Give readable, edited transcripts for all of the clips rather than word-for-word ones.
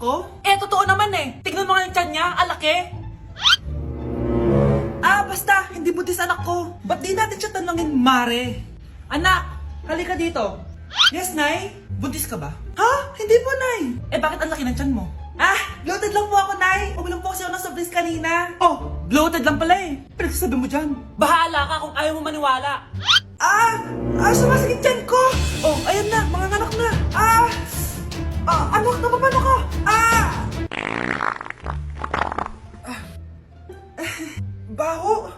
ko? Eh, totoo naman eh. Tignan mo nga yung tiyan niya, alaki. Basta, hindi buntis anak ko. Ba't di natin siya tanungin, Mare? Anak, halika dito. Yes, Nay? Buntis ka ba? Ha? Hindi po, Nay. Eh, bakit ang laki ng tiyan mo? Bloated lang po ako, Nay. Uminom po kasi ako ng soft drinks kanina. Oh, bloated lang pala eh. Pinagsasabi mo dyan. Bahala ka kung ayaw mo maniwala. Sumasakit tiyan ko. Oh, ayan na, mga anak na. Anak, napapano ka? Baho.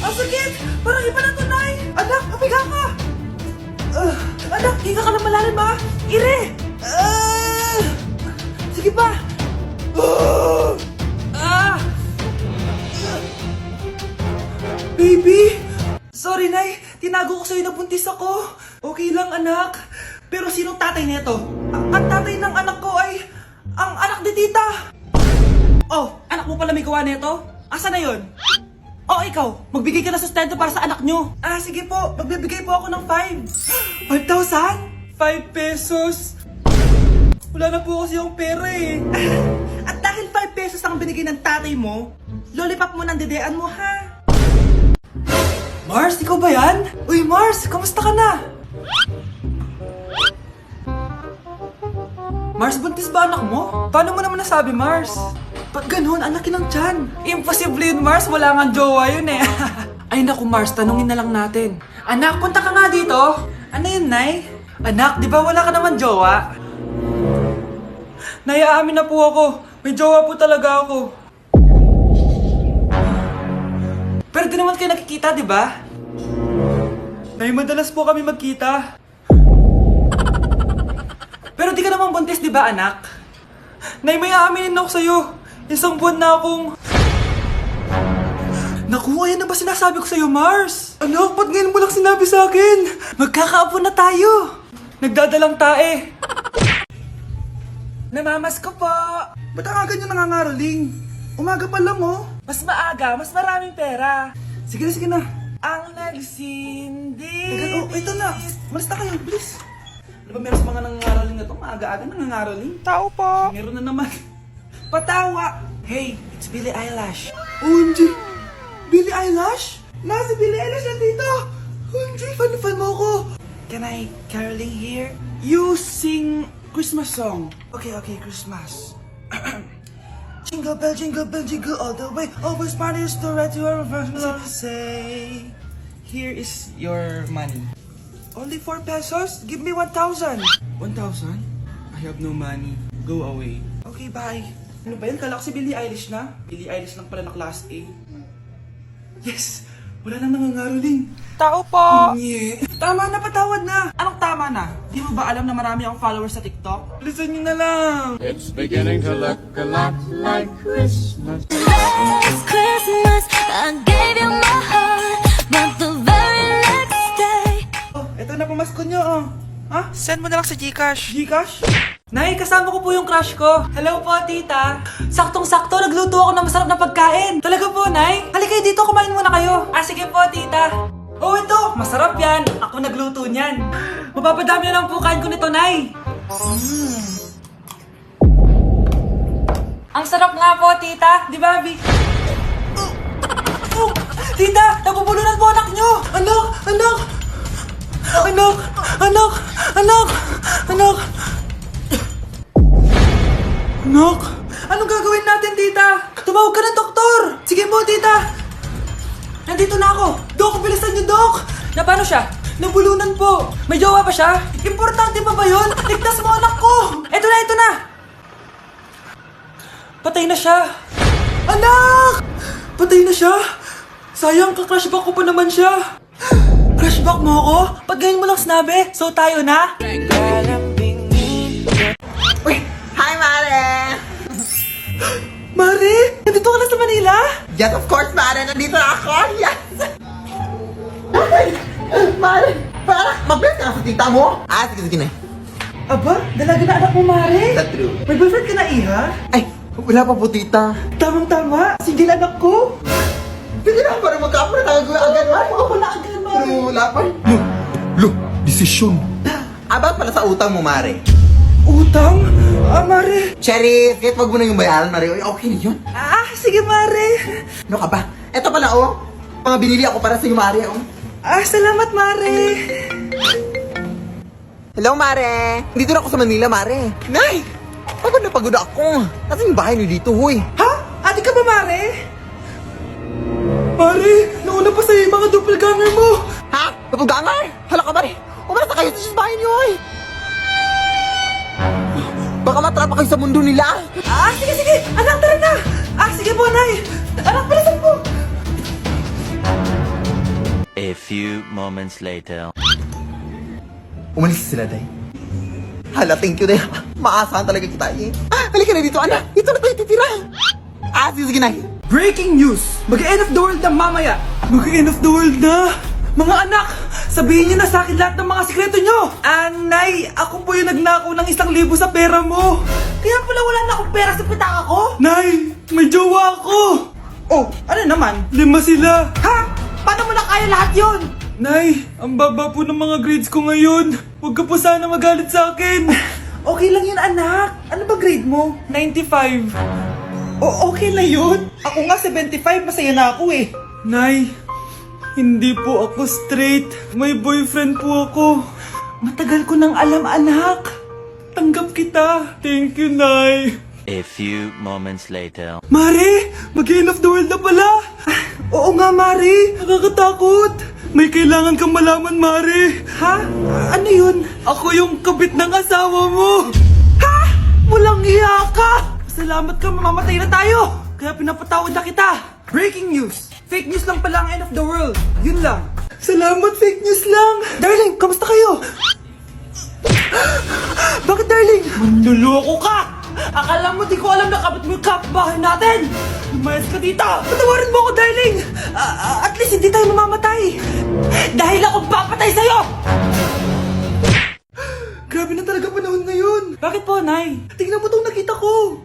Ang sakit. Parang iba na to, Nay. Anak, papiga ka. Anak, higa ka na malalim, ha? Ire. Sige pa. Baby. Sorry, Nay. Tinago ko sa'yo na buntis ako. Okay lang, anak. Pero sinong tatay nito? Ang tatay ng anak ko ay ang anak ni tita. Oh, anak mo pala may gawa nito? Asa na yun? Oh, ikaw, magbigay ka ng sustento para sa anak nyo. Sige po, magbibigay po ako ng 5. 5,000? 5 pesos? Wala na po kasi yung pera eh. At dahil 5 pesos ang binigay ng tatay mo, lollipop mo ng dedean mo, ha? Mars, ikaw ba yan? Uy, Mars, kamusta ka na? Mars, buntis ba anak mo? Paano mo naman nasabi, Mars? Ba't ganun? Anak ng tiyan. Imposible yun, Mars. Wala nga jowa yun eh. Ay naku, Mars. Tanungin na lang natin. Anak, punta ka nga dito. Ano yun, Nay? Anak, di ba wala ka naman jowa? Nay, aamin na po ako. May jowa po talaga ako. Pero di naman kayo nakikita, di ba? Nay, madalas po kami magkita. Pero di ka naman buntis, di ba, anak? Nay, may aaminin ako sa'yo. Isang buwan na akong... Naku, ayan na ba sinasabi ko sa'yo, Mars? Anak, ba't ngayon mo lang sinabi sa'kin? Magkakaapo na tayo. Nagdadalang tae. Namamas ko po. Ba't ang aga nyo nangangaraling? Umaga pa lang, oh. Mas maaga, mas maraming pera. Sige na, sige na. Ang nagsindi. Ito na. Malis na kayo, please. Ano ba meron sa mga nangangaraling na to? Maaga-aga nangangaraling? Tao po. Meron na naman. Patawa! Hey, it's Billie Eilish. OMG! Billie Eilish? Nasa Billie Eilish na dito! OMG, fan mo ko! Can I caroling here? You sing Christmas song. Okay, Christmas. Jingle bell, jingle all the way. Always parties to right to our first love. Say, here is your money. Only 4 pesos? Give me 1,000. 1,000? I have no money. Go away. Okay, bye. Ano ba yan? Kala ko si Billie Eilish na. Billie Eilish lang pala na class A. Yes! Wala nang nangangaroling. Tao po! Tama na, patawad na! Anong tama na? Di mo ba alam na marami akong followers sa TikTok? Listen nyo na lang! It's beginning to look a lot like Christmas. Last Christmas, I gave you my heart, but the very next day. Oh, eto na pamasko nyo, oh. Ha? Send mo na lang sa Gcash. Gcash? Nay, kasama ko po yung crush ko. Hello po, tita. Saktong-sakto, nagluto ako ng masarap na pagkain. Talaga po, Nay? Halika dito, kumain muna kayo. Sige po, tita. Oh, ito, masarap yan. Ako nagluto niyan. Mapapadami na lang po kain ko nito, Nay. Ang sarap nga po, tita. Di ba, Bi? Tita, nabubulunan po anak nyo. Anak! Anak! Anong gagawin natin, tita? Tumawag ka ng doktor! Sige po, tita! Nandito na ako! Dok, bilisan niyo, Dok! Na paano siya? Nabulunan po! May jowa pa siya? Importante pa ba yun? Ligtas mo anak ko! Ito na! Patay na siya! Anak! Patay na siya! Sayang, ka-crushback ko pa naman siya! Crushback mo ako? Pag ganyan mo lang sinabi, so tayo na? Uy! Hi, Mare! Mare! Nandito ka na sa Manila? Yes, of course, Mare! Nandito na ako! Yes! Mare! Para mag-bless ka na sa tita mo! Sige na. Aba, dalaga na anak mo, Mare? Is that true? May boyfriend ka na, Iha? Ay! Wala pa po, tita. Tamang-tama, single anak ko. Sige na, para magkapura na agad, Mare. Ako na agad, Mare. Pero wala pa. Lo, desisyon. About pala sa utang mo, Mare. Utang? Mare. Cherry, kahit wag mo na yung bayaran, Mare. Okay na yun. Sige, Mare. Ano ka ba? Eto pala, oh. Mga binili ako para sa'yo, Mare, oh. Salamat, Mare. Hello, Mare. Dito na ako sa Manila, Mare. Nay! Pagod na pagod ako. Kasi yung bahay niyo dito, huy. Ha? Ate ka ba, Mare? Mare, nauna pa sa'yo yung mga doppelganger mo. Ha? Napugangar? Hala ka, Mare. Umalas na kayo sa bahay niyo, huy. Baka matrapa kayo sa mundo nila. Sige. Anak, tara na. Sige po, Nay. Anak, palasan po. A few moments later. Umalis sila, Day. Hala, thank you, Day. Maasahan talaga kita, eh. Halika na dito, anak. Dito na tayo titira. Sige, Nay. Breaking news! Mag-end of the world na mamaya! Mag-end of the world na! Mga anak! Sabihin niyo na sa akin lahat ng mga sikreto niyo! Nay, ako po yung nagnakaw ng 1,000 sa pera mo! Kaya pala wala na akong pera sa pitaka ko? Nay, may jowa ako! Oh, ano naman? 5 sila! Ha? Paano mo na kaya lahat yon? Nay, ang baba po ng mga grades ko ngayon. Huwag ka po sana magalit sa akin. Okay lang yun, anak. Ano ba grade mo? 95. Okay na yun. Ako nga 75, masaya na ako eh. Nay, hindi po ako straight. May boyfriend po ako. Matagal ko nang alam, anak. Tanggap kita. Thank you, Nay. A few moments later. Mare, mag-end of the world na pala. Oo nga, Mare. Nakakatakot. May kailangan kang malaman, Mare. Ha? Ano yun? Ako yung kabit ng asawa mo. Ha? Walang iya ka. Salamat ka, mamamatay na tayo. Kaya pinapatawad na kita. Breaking news. Fake news lang pala ang end of the world. Yun lang. Salamat, fake news lang. Darling, kamusta kayo? Bakit, darling? Manluloko ka. Akala mo di ko alam na kabit mo yung kapbahay natin. Lumayas ka dito. Patawarin mo ako, darling. At least hindi tayo mamamatay. Dahil akong papatay sa'yo. Grabe na talaga panahon ngayon. Bakit po, Nay? Tingnan mo itong nakita ko.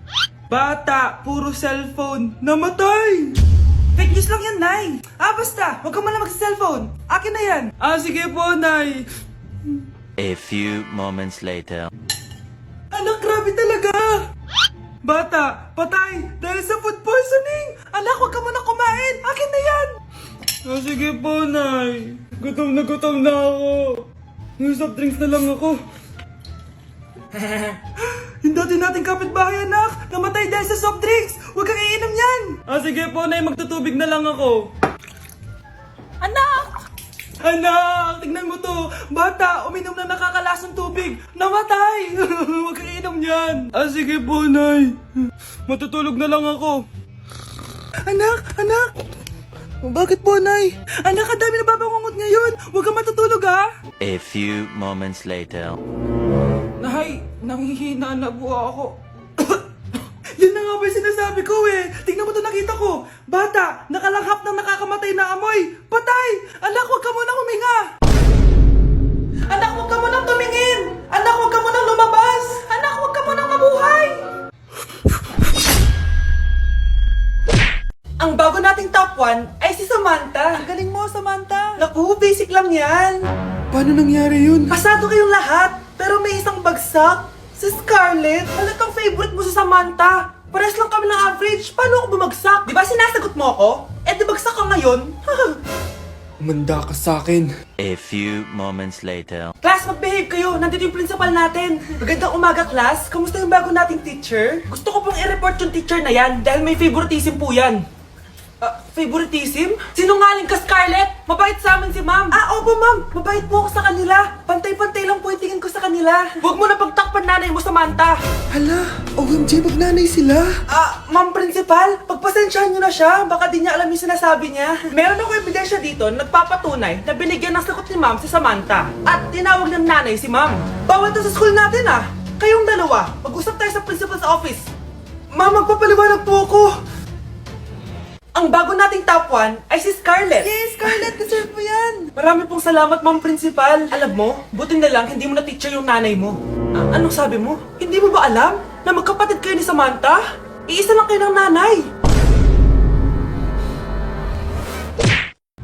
Bata, puro cellphone, namatay. Fake news lang yan, Nay. Basta, huwag ka man lang magsa-cellphone. Akin na yan. Sige po, Nay. A few moments later. Anak, grabe talaga. Bata, patay dahil sa food poisoning. Anak, huwag ka muna kumain. Akin na yan. Sige po, Nay. Gutom na ako. Yung soft drinks na lang ako. Yung dati nating kapitbahay, anak. Namatay dahil sa soft drinks. Huwag kang iinom yan. Sige po, Nay. Magtutubig na lang ako. Anak! Anak! Tignan mo to. Bata, uminom na nakakalasong tubig. Namatay! Huwag kang iinom yan. Sige po, Nay. Matutulog na lang ako. Anak! Bakit po, Nay? Anak, ang dami na babangungot ngayon. Huwag kang matutulog, ha? A few moments later. Nay, nanghihina na po ako. Yan na nga ba yung sinasabi ko eh. Tingnan mo ito nakita ko. Bata, nakalanghap ng nakakamatay na amoy. Patay! Anak, huwag ka munang huminga. Anak, huwag ka munang tumingin. Anak, huwag ka munang lumabas. Anak, huwag ka munang mabuhay. Ang bago nating top 1 ay si Samantha. Ang galing mo, Samantha. Naku, basic lang yan. Paano nangyari yun? Pasado kayong lahat, pero may isang bagsak. Si Scarlett, halatang favorite mo si Samantha. Pares lang kami ng average. Paano ako bumagsak? Di ba sinasagot mo ako? Di bagsak ka ngayon? Manda ka sa akin. A few moments later. Class, mag-behave kayo. Nandito yung principal natin. Magandang umaga, class. Kamusta yung bago nating teacher? Gusto ko pong i-report yung teacher na yan dahil may favoritism po yan. Favoritism? Sinungaling ka, Scarlett! Mabait sa amin si ma'am! Opo ma'am! Mabait po ako sa kanila! Pantay-pantay lang po yung tingin ko sa kanila! Huwag mo na pagtakpan nanay mo, Samantha! Hala! OMG, magnanay sila! Ma'am Principal, pagpasensyahan niyo na siya! Baka di niya alam yung sinasabi niya! Meron ako ebidensya dito na nagpapatunay na binigyan ng sagot ni ma'am si Samantha at tinawag ng nanay si ma'am! Bawal to sa school natin Kayong dalawa, mag-usap tayo sa principal's office! Ma'am, magpapaliwanag po ako! Ang bago nating top 1 ay si Scarlett. Yes, Scarlett, deserve mo yan. Marami pong salamat, Ma'am Principal. Alam mo, buti na lang hindi mo na-teacher yung nanay mo. Anong sabi mo? Hindi mo ba alam na magkapatid kayo ni Samantha? Iisa lang kayo ng nanay.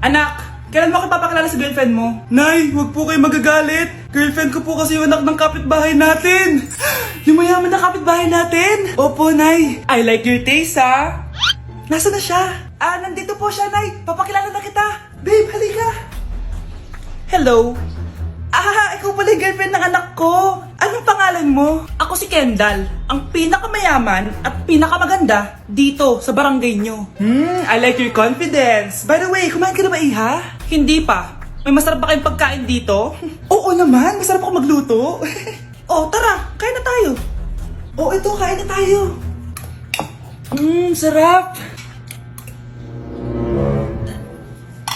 Anak, Kailan mo ako papakilala sa girlfriend mo? Nay, wag po kayo magagalit. Girlfriend ko po kasi yung anak ng kapitbahay natin. Yung mayaman na kapitbahay natin. Opo, Nay. I like your taste, ha? Nasaan na siya? Nandito po siya, Nay. Papakilala na kita. Babe, halika. Hello. Ikaw pala yung girlfriend ng anak ko. Anong pangalan mo? Ako si Kendall, ang pinakamayaman at pinakamaganda dito sa barangay nyo. I like your confidence. By the way, kumain ka na ba, Iha? Hindi pa. May masarap ba kayong pagkain dito? Oo naman, masarap ako magluto. Tara, kain na tayo. Ito, kain na tayo. Sarap.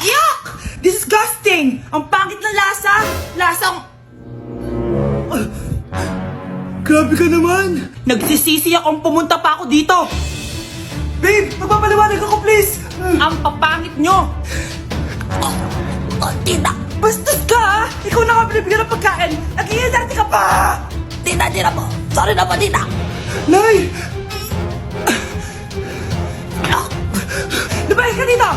Yuck! Disgusting! Ang pangit na lasa! Lasang... Grabe ka naman! Nagsisisi akong pumunta pa ako dito! Babe, magpapaliwanag ako please! Ang papangit nyo! Tita! Bastos ka ha! Ikaw na nga binibigyan ng pagkain! Nag-iinarte ka pa! Tita po! Sorry na po, tita! Nay! Lumayas ka dito!